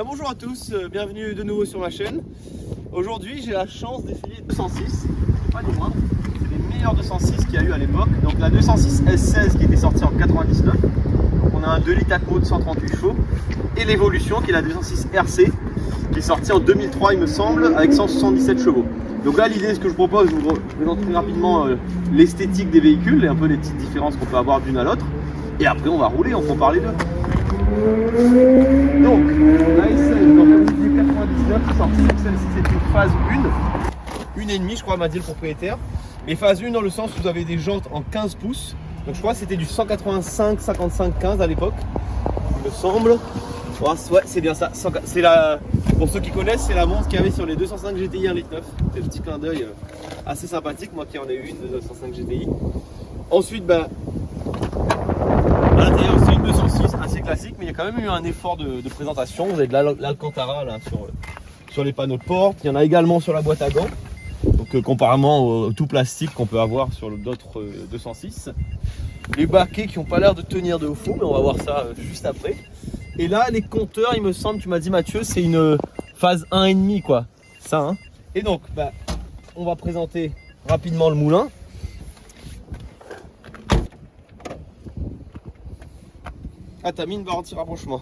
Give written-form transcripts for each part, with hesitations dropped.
Bien, bonjour à tous, bienvenue de nouveau sur ma chaîne. Aujourd'hui j'ai la chance d'essayer 206, c'est pas des moindres, c'est les meilleurs 206 qu'il y a eu à l'époque. Donc la 206 S16 qui était sortie en 99, donc on a un 2 litres Atmo de 138 chevaux, et l'évolution qui est la 206 RC qui est sortie en 2003 il me semble, avec 177 chevaux. Donc là l'idée, ce que je propose, je vous présente très rapidement l'esthétique des véhicules et un peu les petites différences qu'on peut avoir d'une à l'autre. Et après on va rouler, on compare les deux. Donc la S16, donc comme je disais 99 c'est sorti, donc celle-ci c'était phase 1, 1,5 je crois m'a dit le propriétaire. Et phase 1 dans le sens où vous avez des jantes en 15 pouces. Donc je crois que c'était du 185, 55, 15 à l'époque, il me semble. Ouais, c'est bien ça. C'est la, pour ceux qui connaissent, c'est la montre qu'il y avait sur les 205 GTI 1,9 litre. C'est un petit clin d'œil assez sympathique, moi qui en ai eu une 205 GTI. Ensuite, à l'intérieur, c'est une 206, assez classique, mais il y a quand même eu un effort de présentation. Vous avez de l'Alcantara là sur les panneaux de porte. Il y en a également sur la boîte à gants. Donc comparément au tout plastique qu'on peut avoir sur d'autres 206. Les baquets qui n'ont pas l'air de tenir de fou, mais on va voir ça juste après. Et là, les compteurs, il me semble, tu m'as dit Mathieu, c'est une phase 1,5 quoi. Ça, hein. Et donc, on va présenter rapidement le moulin. Ah, t'as mis une barre anti-rapprochement.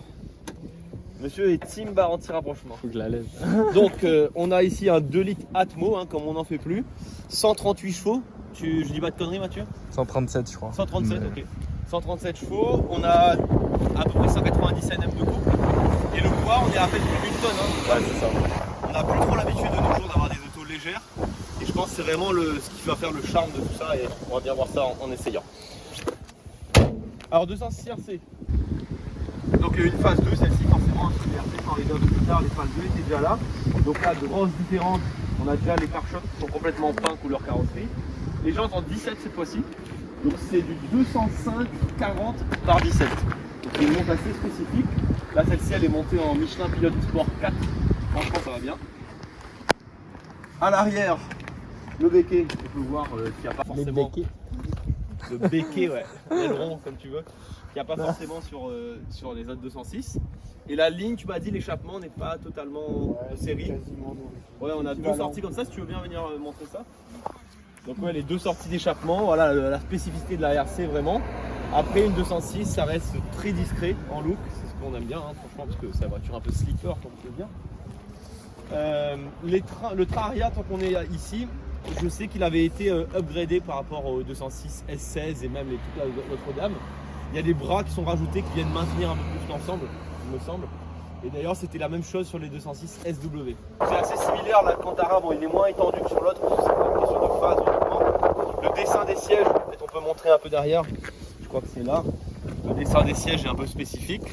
Monsieur est team barre anti-rapprochement. Faut que je la lève. Donc, on a ici un 2 litres Atmo, hein, comme on n'en fait plus. 138 chevaux. Je dis pas de conneries, Mathieu? 137, je crois. 137, ok. 137 chevaux. On a à peu près 190 Nm de couple. Et le poids, on est à peine plus d'une tonne. Hein. Ouais, c'est ça. On n'a plus trop l'habitude de nos jours d'avoir des autos légères. Et je pense que c'est vraiment ce qui va faire le charme de tout ça. Et on va bien voir ça en essayant. Alors, 206 RC. Donc une phase 2, celle-ci forcément un peu RC quand les deux plus tard, les phases 2 étaient déjà là. Donc là, grosse différence, on a déjà les pare-chocs qui sont complètement peints couleur carrosserie. Les jantes en 17 cette fois-ci. Donc c'est du 205/40 par 17. Donc c'est une montre assez spécifique. Là celle-ci elle est montée en Michelin Pilot Sport 4. Franchement ça va bien. À l'arrière, le béquet, on peut voir qu'il n'y a pas forcément. Le béquet, ouais, l'aileron comme tu veux. Qu'il n'y a pas forcément sur les autres 206. Et la ligne, tu m'as dit, l'échappement n'est pas totalement de série. Ouais, on a deux sorties comme ça, si tu veux bien venir montrer ça. Donc ouais, les deux sorties d'échappement, voilà la spécificité de la RC vraiment. Après une 206, ça reste très discret en look, c'est ce qu'on aime bien, hein, franchement, parce que c'est la voiture un peu slipper, comme on peut dire. Le train arrière, tant qu'on est ici, je sais qu'il avait été upgradé par rapport au 206 S16 et même toute l'autre gamme. Il y a des bras qui sont rajoutés qui viennent maintenir un peu plus l'ensemble, il me semble. Et d'ailleurs, c'était la même chose sur les 206 SW. C'est assez similaire, l'Alcantara, bon, il est moins étendu que sur l'autre, parce que c'est une question de phase uniquement. Le dessin des sièges, peut-être on peut montrer un peu derrière, je crois que c'est là. Le dessin des sièges est un peu spécifique.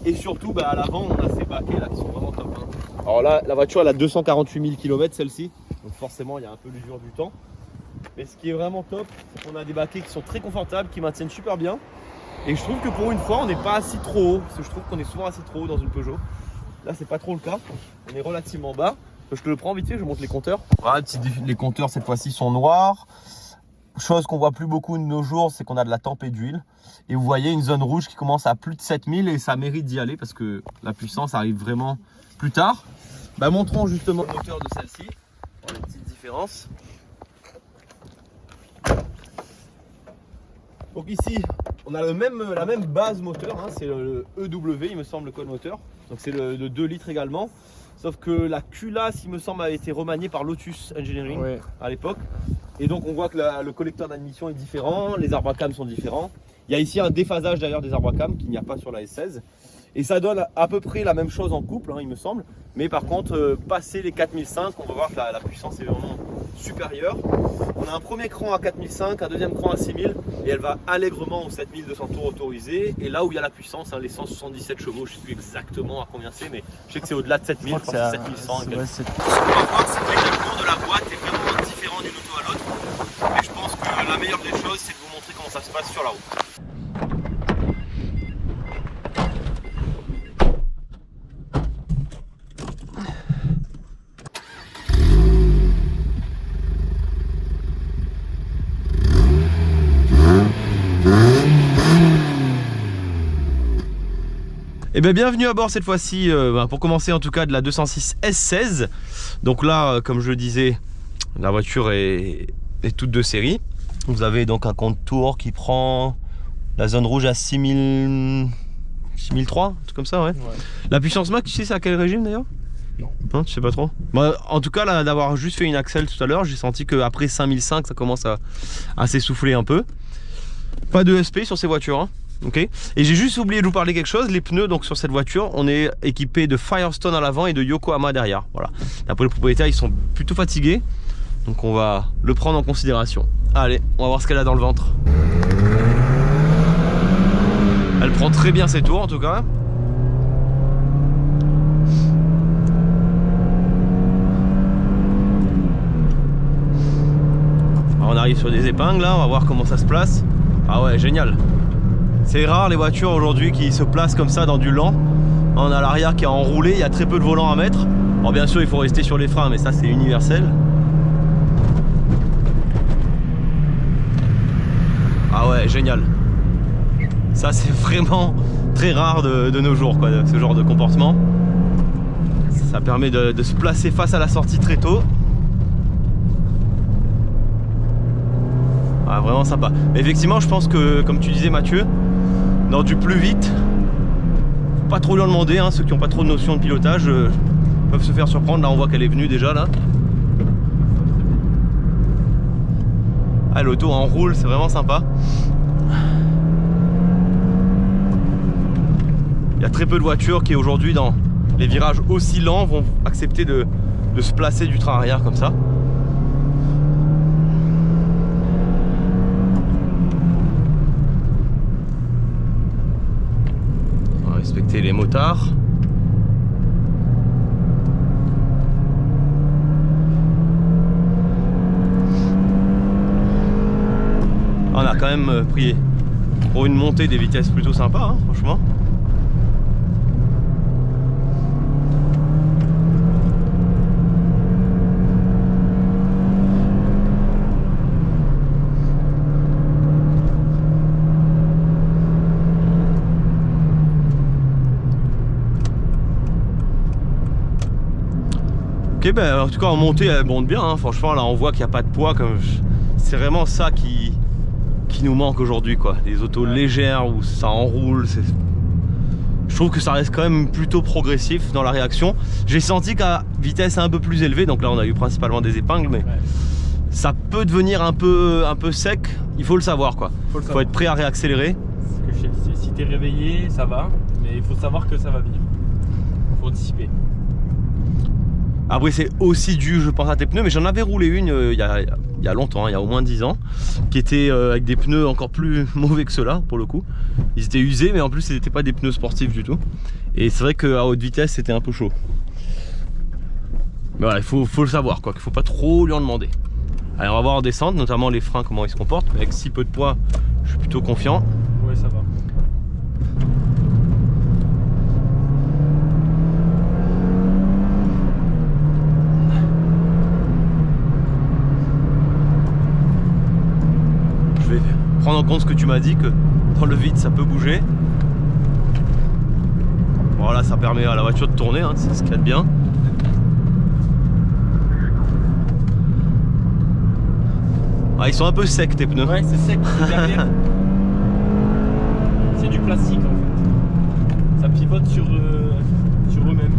Et surtout, à l'avant, on a ces baquets là qui sont vraiment top. Hein. Alors là, la voiture, elle a 248 000 km, celle-ci. Donc forcément, il y a un peu l'usure du temps. Mais ce qui est vraiment top, c'est qu'on a des baquets qui sont très confortables, qui maintiennent super bien. Et je trouve que pour une fois, on n'est pas assis trop haut. Parce que je trouve qu'on est souvent assis trop haut dans une Peugeot. Là, c'est pas trop le cas. On est relativement bas. Je te le prends vite fait, je montre les compteurs. Voilà, les compteurs cette fois-ci sont noirs. Chose qu'on voit plus beaucoup de nos jours, c'est qu'on a de la tempête d'huile. Et vous voyez une zone rouge qui commence à plus de 7000 et ça mérite d'y aller parce que la puissance arrive vraiment plus tard. Montrons justement le moteur de celle-ci. Les petites différences. Donc ici, on a la même base moteur, hein, c'est le EW, il me semble, le code moteur. Donc c'est le 2 litres également. Sauf que la culasse, il me semble, a été remaniée par Lotus Engineering à l'époque. Et donc on voit que le collecteur d'admission est différent, les arbres à cam sont différents. Il y a ici un déphasage d'ailleurs des arbres à cam qu'il n'y a pas sur la S16. Et ça donne à peu près la même chose en couple, hein, il me semble. Mais par contre, passer les 4005, on va voir que la puissance est vraiment supérieure. On a un premier cran à 4005, un deuxième cran à 6000 et elle va allègrement aux 7200 tours autorisés. Et là où il y a la puissance, hein, les 177 chevaux, je ne sais plus exactement à combien c'est, mais je sais que c'est au-delà de 7000, je crois que c'est 7100. Ce qu'on va voir, c'est que l'équipement de la boîte est vraiment différent d'une auto à l'autre. Mais je pense que la meilleure des choses, c'est de vous montrer comment ça se passe sur la route. Et bien bienvenue à bord cette fois-ci, pour commencer en tout cas de la 206 S16. Donc là, comme je le disais, la voiture est toute de série. Vous avez donc un contour qui prend la zone rouge à 6003, un truc comme ça, ouais. La puissance max, tu sais c'est à quel régime d'ailleurs? Non, tu sais pas trop. Bah, en tout cas, là, d'avoir juste fait une axle tout à l'heure, j'ai senti qu'après 5005, ça commence à s'essouffler un peu. Pas de SP sur ces voitures, hein. Ok. Et j'ai juste oublié de vous parler quelque chose. Les pneus, donc sur cette voiture, on est équipé de Firestone à l'avant et de Yokohama derrière. Voilà. D'après le propriétaire, ils sont plutôt fatigués, donc on va le prendre en considération. Allez, on va voir ce qu'elle a dans le ventre. Elle prend très bien ses tours en tout cas. Alors on arrive sur des épingles là, on va voir comment ça se place. Ah ouais, génial. C'est rare les voitures aujourd'hui qui se placent comme ça dans du lent. On a l'arrière qui est enroulé, il y a très peu de volant à mettre. Alors bien sûr il faut rester sur les freins, mais ça c'est universel. Ah ouais, génial. Ça c'est vraiment très rare de nos jours quoi, ce genre de comportement. Ça permet de se placer face à la sortie très tôt. Ah, vraiment sympa. Mais effectivement je pense que comme tu disais Mathieu, dans du plus vite, faut pas trop lui en demander, hein. Ceux qui n'ont pas trop de notion de pilotage peuvent se faire surprendre. Là on voit qu'elle est venue déjà là. Ah, l'auto en roule, c'est vraiment sympa. Il y a très peu de voitures qui aujourd'hui dans les virages aussi lents vont accepter de se placer du train arrière comme ça. On va respecter les motards. On a quand même pris pour une montée des vitesses plutôt sympa, hein, franchement. Ok, ben en tout cas en montée elle monte bien, hein. Franchement là on voit qu'il n'y a pas de poids, c'est vraiment ça qui nous manque aujourd'hui quoi. Les autos légères où ça enroule, je trouve que ça reste quand même plutôt progressif dans la réaction. J'ai senti qu'à vitesse un peu plus élevée, donc là on a eu principalement des épingles, mais ça peut devenir un peu sec, il faut le savoir quoi. Faut être prêt à réaccélérer. Ce que je sais, si t'es réveillé ça va, mais il faut savoir que ça va venir, faut anticiper. Après c'est aussi dû je pense à tes pneus, mais j'en avais roulé une il y a longtemps, il y a au moins 10 ans, qui était avec des pneus encore plus mauvais que ceux-là pour le coup. Ils étaient usés mais en plus ce n'étaient pas des pneus sportifs du tout. Et c'est vrai qu'à haute vitesse c'était un peu chaud. Mais voilà, il faut le savoir quoi, qu'il faut pas trop lui en demander. Allez, on va voir en descente, notamment les freins comment ils se comportent. Avec si peu de poids, je suis plutôt confiant. Ouais, ça va. Je vais prendre en compte ce que tu m'as dit, que dans le vide ça peut bouger. Voilà, ça permet à la voiture de tourner, hein, c'est ce qu'il y a de bien. Ah, ils sont un peu secs tes pneus. Ouais, c'est sec, c'est derrière. C'est du plastique en fait. Ça pivote sur eux-mêmes.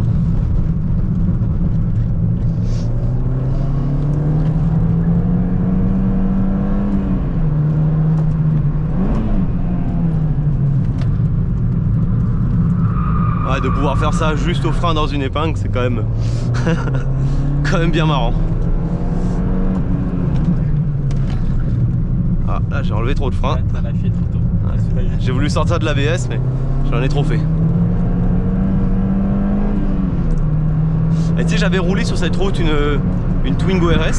Ouais, de pouvoir faire ça juste au frein dans une épingle, c'est quand même quand même bien marrant. Ah, là j'ai enlevé trop de frein. Ouais, t'as lâché trop tôt. Ouais, j'ai voulu sortir de l'ABS mais j'en ai trop fait. Et tu sais, j'avais roulé sur cette route une Twingo RS. Ouais.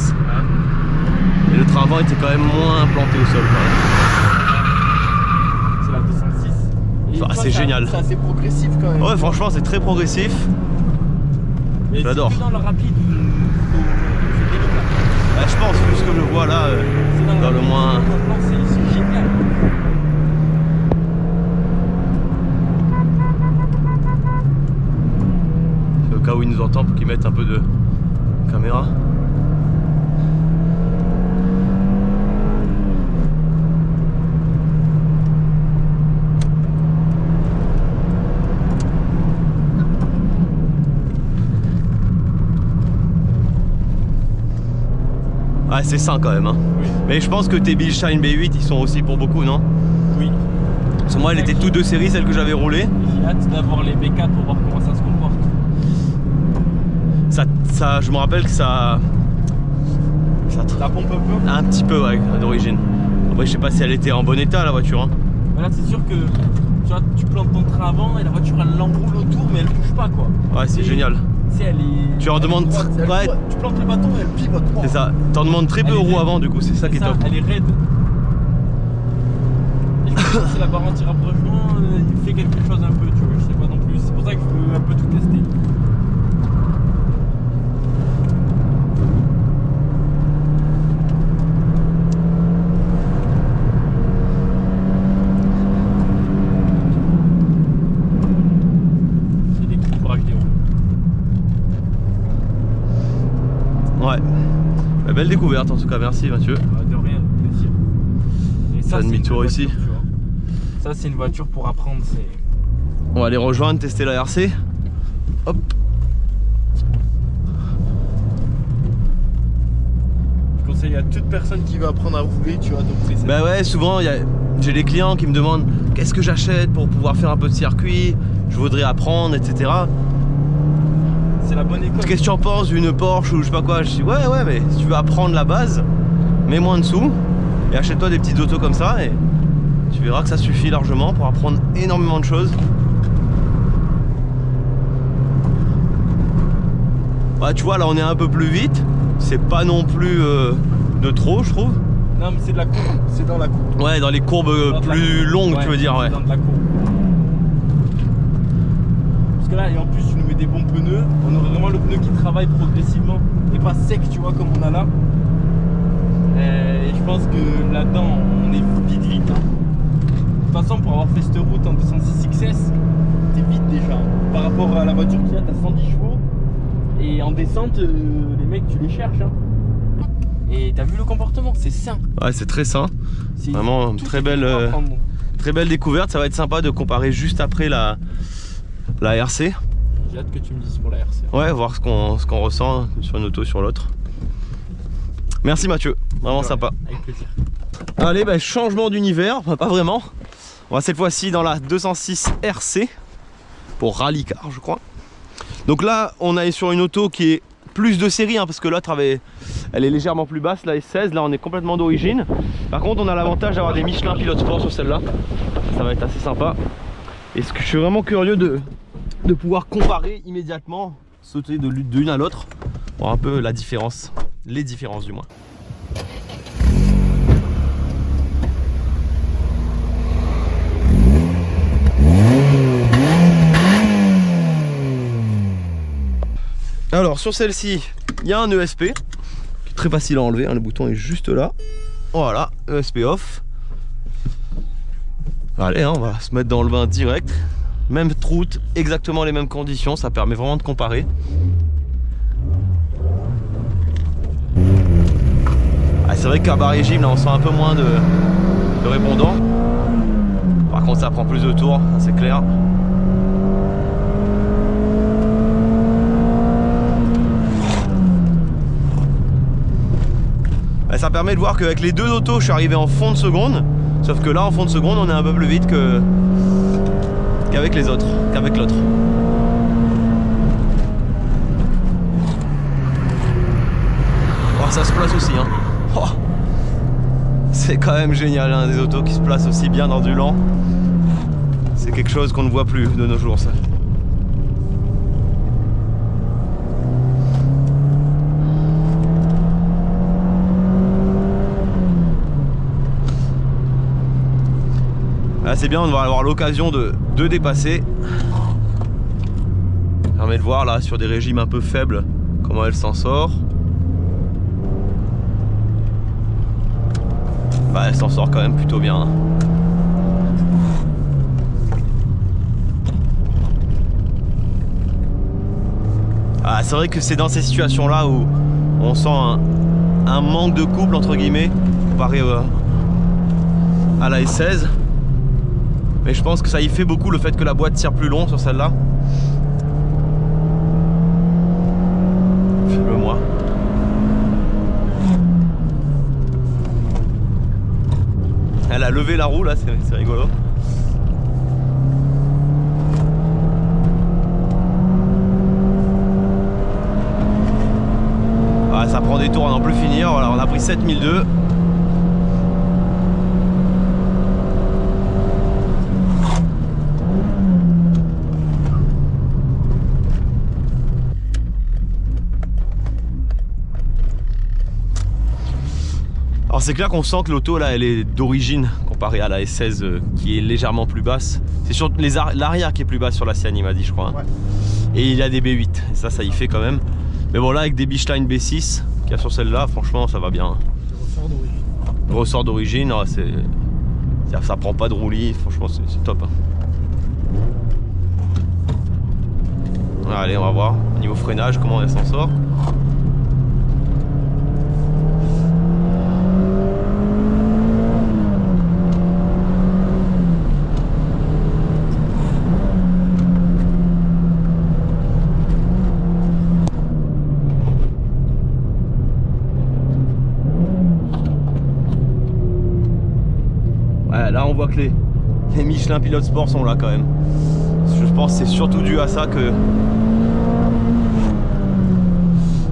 Et le train avant était quand même moins planté au sol quand même. C'est la 206. Enfin, c'est génial. C'est assez progressif quand même. Ouais, franchement c'est très progressif. J'adore. C'est dans le rapide ou ouais, je pense, vu ce que je vois là, dans le moins... C'est génial. Ah, c'est sain quand même. Hein. Oui. Mais je pense que tes Bilstein B8 ils sont aussi pour beaucoup, non? Oui. Parce que moi, elle était toutes 2 séries, celle que j'avais roulée. J'ai hâte d'avoir les B4 pour voir comment ça se comporte. Ça, je me rappelle que ça La pompe un peu. un petit peu, ouais, d'origine. Après, je sais pas si elle était en bon état la voiture. Hein. Là, c'est sûr que tu vois, tu plantes ton train avant et la voiture elle l'enroule autour, mais elle bouge pas quoi. Ouais, c'est génial. Tu sais, elle est. Tu leur demandes. Ouais, Tu plantes le bâton et elle pivote. c'est ça. T'en demandes très peu Elle aux est roues raide. avant, du coup, c'est ça qui est top. Elle est raide. Et je pense que c'est la barre anti-rapprochement, il fait quelque chose un peu, tu vois, je sais pas non plus. C'est pour ça que je veux un peu tout tester. C'est des coups bras vidéo. Ouais. Bah, belle découverte en tout cas, merci Mathieu. De rien, plaisir. Et Ça, c'est une demi-tour voiture, ici. tu vois. Ça, c'est une voiture pour apprendre. On va aller rejoindre, tester la RC. Hop. Je conseille à toute personne qui veut apprendre à rouler, tu vois, donc c'est ça. Bah ouais, souvent j'ai des clients qui me demandent qu'est-ce que j'achète pour pouvoir faire un peu de circuit, je voudrais apprendre, etc. C'est la bonne école. Qu'est-ce que tu en penses d'une Porsche ou je sais pas quoi? Je dis ouais, mais si tu veux apprendre la base, mets moins de sous et achète-toi des petites autos comme ça et tu verras que ça suffit largement pour apprendre énormément de choses. Ouais, tu vois, là on est un peu plus vite, c'est pas non plus de trop, je trouve. Non, mais c'est de la courbe, c'est dans la courbe. Ouais, dans les courbes Dans de plus la- longues, tu veux dire, ouais. Dans de la courbe. Parce que là, et en plus, tu nous mets des bons pneus, on aurait vraiment le pneu qui travaille progressivement et pas sec, tu vois, comme on a là. Et je pense que là-dedans, on est vite. Hein. De toute façon, pour avoir fait cette route en 206 XS, t'es vite déjà. Par rapport à la voiture qu'il y a, t'as 110 chevaux. Et en descente, les mecs, tu les cherches. Hein. Et t'as vu le comportement, c'est sain. Ouais, c'est très sain. C'est Vraiment tout très est belle, fait pour apprendre. très belle découverte. Ça va être sympa de comparer juste après la RC. J'ai hâte que tu me dises pour la RC. Ouais, voir ce qu'on ressent sur une auto, sur l'autre. Merci Mathieu, vraiment Ouais, sympa. Avec plaisir. Allez, bah, changement d'univers, enfin, pas vraiment. On va cette fois-ci dans la 206 RC pour Rally Car, je crois. Donc là, on est sur une auto qui est plus de série, hein, parce que l'autre elle est légèrement plus basse, la S16. Là, on est complètement d'origine. Par contre, on a l'avantage d'avoir des Michelin Pilot Sport sur celle-là. Ça va être assez sympa. Et ce que je suis vraiment curieux de pouvoir comparer immédiatement, sauter de l'une à l'autre, voir un peu la différence, les différences du moins. Alors sur celle-ci, il y a un ESP qui est très facile à enlever, hein, le bouton est juste là. Voilà, ESP off. Allez, hein, on va se mettre dans le bain direct. Même route, exactement les mêmes conditions, ça permet vraiment de comparer. Ah, c'est vrai qu'à bas régime, là on sent un peu moins de répondant. Par contre ça prend plus de tours, c'est clair. Ça permet de voir qu'avec les deux autos je suis arrivé en fond de seconde. Sauf que là en fond de seconde on est un peu plus vite qu'avec les autres, qu'avec l'autre. Oh, ça se place aussi hein. Oh. C'est quand même génial hein, des autos qui se placent aussi bien dans du lent. C'est quelque chose qu'on ne voit plus de nos jours ça. Là c'est bien, on va avoir l'occasion de dépasser. Ça permet de voir là sur des régimes un peu faibles comment elle s'en sort. Bah elle s'en sort quand même plutôt bien hein. Ah, c'est vrai que c'est dans ces situations là où on sent un manque de couple entre guillemets comparé à la S16. Mais je pense que ça y fait beaucoup le fait que la boîte tire plus long sur celle-là. Filme-moi. Elle a levé la roue là, c'est rigolo. Ah, ça prend des tours à n'en plus finir. Voilà, on a pris 7002. Alors c'est clair qu'on sent que l'auto là elle est d'origine comparée à la S16 qui est légèrement plus basse. C'est sur l'arrière qui est plus basse sur la Sienne, il m'a dit, je crois. Hein. Ouais. Et il y a des B8, et ça y fait quand même. Mais bon là avec des Bichlein B6 qu'il y a sur celle-là, franchement ça va bien. Le ressort d'origine, ça prend pas de roulis, franchement c'est top. Hein. Allez, on va voir au niveau freinage comment elle s'en sort. Là on voit que les Michelin Pilot Sport sont là quand même. Je pense que c'est surtout dû à ça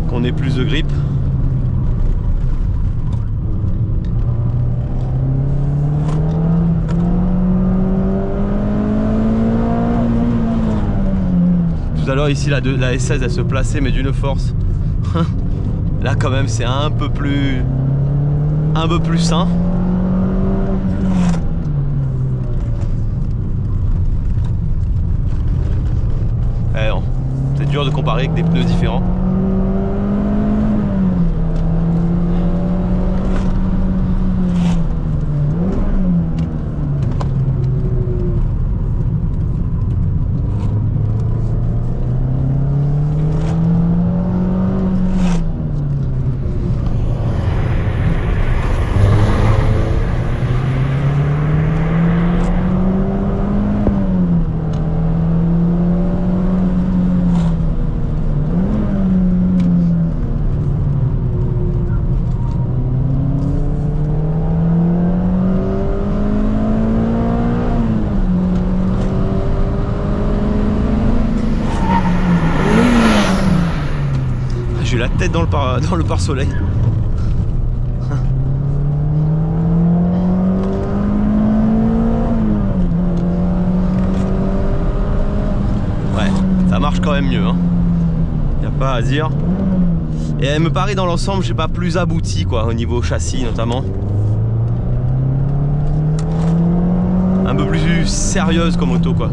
qu'on ait plus de grip. Tout à l'heure ici la S16 elle se plaçait mais d'une force. Là quand même c'est un peu plus sain. C'est dur de comparer avec des pneus différents. J'ai la tête dans le pare-soleil. Ouais, ça marche quand même mieux. Hein. Y a pas à dire. Et elle me paraît dans l'ensemble, je sais pas, plus aboutie quoi, au niveau châssis notamment. Un peu plus sérieuse comme auto quoi.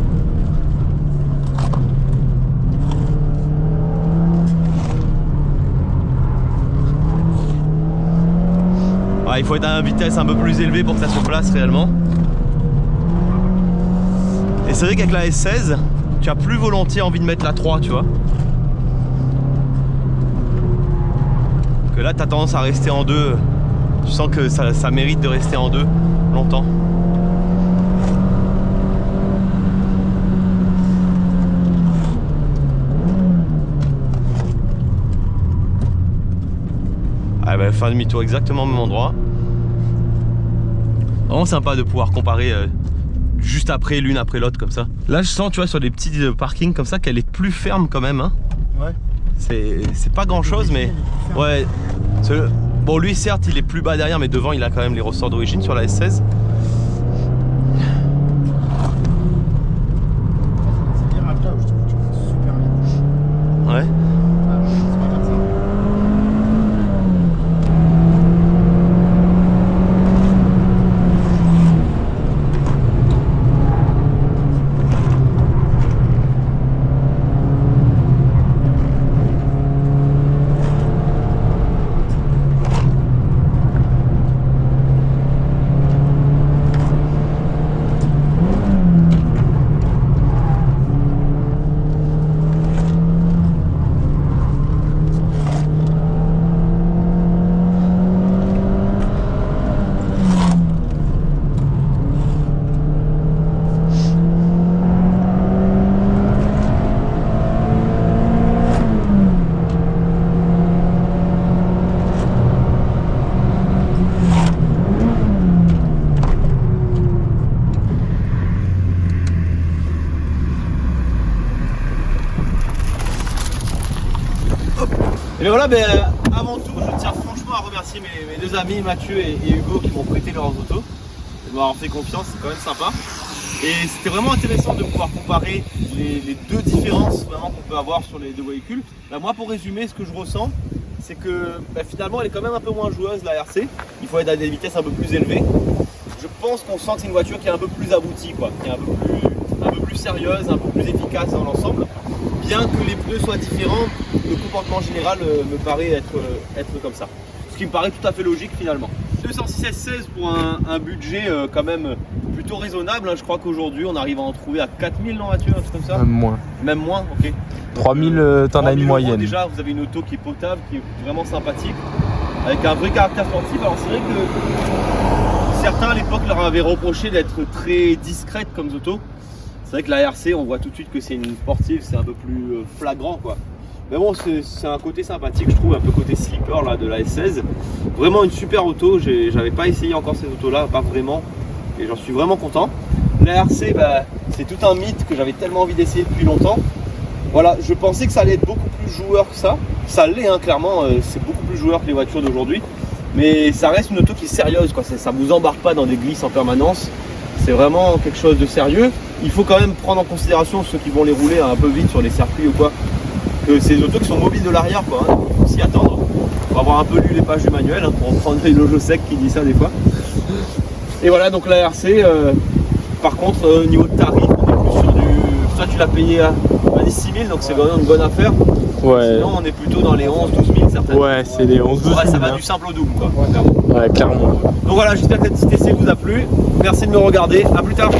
Il faut être à une vitesse un peu plus élevée pour que ça se place réellement. Et c'est vrai qu'avec la S16, tu as plus volontiers envie de mettre la 3, tu vois. Que là, tu as tendance à rester en 2. Tu sens que ça mérite de rester en 2 longtemps. Ah bah, fin demi-tour exactement au même endroit. Vraiment sympa de pouvoir comparer juste après l'une après l'autre comme ça. Là je sens, tu vois, sur des petits parkings comme ça qu'elle est plus ferme quand même. Hein. Ouais. C'est pas grand chose mais ouais. Bon lui certes il est plus bas derrière mais devant il a quand même les ressorts d'origine sur la S16. Ouais. Et bien voilà, avant tout, je tiens franchement à remercier mes deux amis Mathieu et Hugo qui m'ont prêté leurs autos. Ils m'ont fait confiance, c'est quand même sympa. Et c'était vraiment intéressant de pouvoir comparer les deux différences vraiment qu'on peut avoir sur les deux véhicules. Moi, pour résumer, ce que je ressens, c'est que finalement, elle est quand même un peu moins joueuse, la RC. Il faut être à des vitesses un peu plus élevées. Je pense qu'on sent que c'est une voiture qui est un peu plus aboutie, quoi, qui est un peu plus sérieuse, un peu plus efficace dans l'ensemble. Bien que les pneus soient différents, le comportement général me paraît être comme ça. Ce qui me paraît tout à fait logique finalement. 206 S16 pour un budget quand même plutôt raisonnable. Je crois qu'aujourd'hui on arrive à en trouver à 4000, non Mathieu, un truc comme ça. Même moins. Même moins, ok. 3000, t'en as une moyenne. Déjà, vous avez une auto qui est potable, qui est vraiment sympathique, avec un vrai caractère sportif. Alors c'est vrai que certains à l'époque leur avaient reproché d'être très discrète comme auto. C'est vrai que la RC, on voit tout de suite que c'est une sportive, c'est un peu plus flagrant quoi. Mais bon, c'est un côté sympathique, je trouve, un peu côté slipper là, de la S16. Vraiment une super auto, j'avais pas essayé encore ces autos-là, pas vraiment, et j'en suis vraiment content. La RC, c'est tout un mythe que j'avais tellement envie d'essayer depuis longtemps. Voilà, je pensais que ça allait être beaucoup plus joueur que ça. Ça l'est, hein, clairement, c'est beaucoup plus joueur que les voitures d'aujourd'hui. Mais ça reste une auto qui est sérieuse, quoi. Ça vous embarque pas dans des glisses en permanence. C'est vraiment quelque chose de sérieux. Il faut quand même prendre en considération ceux qui vont les rouler un peu vite sur les circuits ou quoi. Que c'est des autos qui sont mobiles de l'arrière, quoi. Hein. Il faut s'y attendre. On va avoir un peu lu les pages du manuel, hein, pour reprendre les logos secs qui disent ça des fois. Et voilà, donc la RC, par contre, au niveau de tarif, on est plus sur du. Toi, tu l'as payé à 6 000, donc c'est vraiment une bonne affaire. Ouais. Sinon, on est plutôt dans les 11-12 000 certainement. Ouais, c'est les 11-12 000. Ouais, ça va du simple au double, quoi. Clairement. Ouais, clairement. Donc voilà, j'espère que cette petite essai vous a plu. Merci de me regarder. À plus tard.